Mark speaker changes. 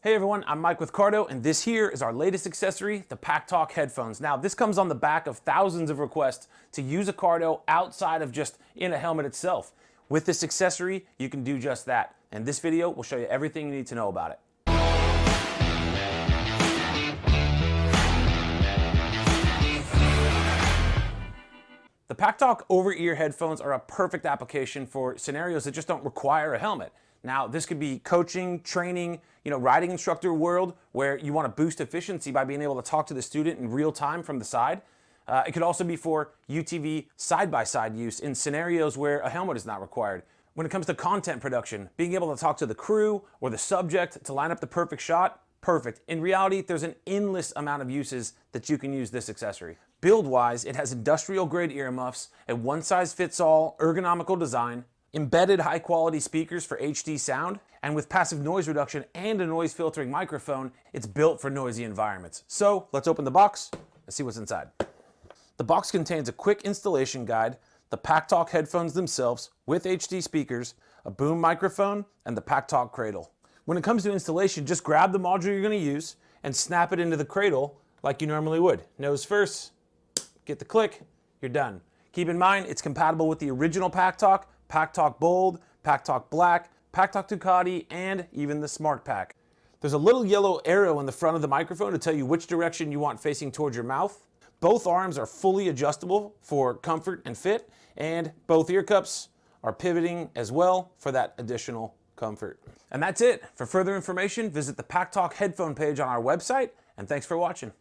Speaker 1: Hey everyone, I'm Mike with Cardo, and this here is our latest accessory, the PACKTALK Headphones. Now, this comes on the back of thousands of requests to use a Cardo outside of just in a helmet itself. With this accessory, you can do just that. And this video will show you everything you need to know about it. The PACKTALK over-ear headphones are a perfect application for scenarios that just don't require a helmet. Now, this could be coaching, training, riding instructor world where you want to boost efficiency by being able to talk to the student in real time from the side. It could also be for UTV side-by-side use in scenarios where a helmet is not required. When it comes to content production, being able to talk to the crew or the subject to line up the perfect shot, perfect. In reality, there's an endless amount of uses that you can use this accessory. Build-wise, it has industrial-grade earmuffs, a one-size-fits-all ergonomical design, embedded high-quality speakers for HD sound, and with passive noise reduction and a noise filtering microphone, it's built for noisy environments. So let's open the box and see what's inside. The box contains a quick installation guide, the PACKTALK headphones themselves with HD speakers, a boom microphone, and the PACKTALK cradle. When it comes to installation, just grab the module you're going to use and snap it into the cradle like you normally would. Nose first, get the click, you're done. Keep in mind, it's compatible with the original PACKTALK, PACKTALK Bold, PACKTALK Black, PACKTALK Ducati, and even the Smart Pack. There's a little yellow arrow in the front of the microphone to tell you which direction you want facing towards your mouth. Both arms are fully adjustable for comfort and fit, and both ear cups are pivoting as well for that additional comfort. And that's it. For further information, visit the PACKTALK headphone page on our website, and thanks for watching.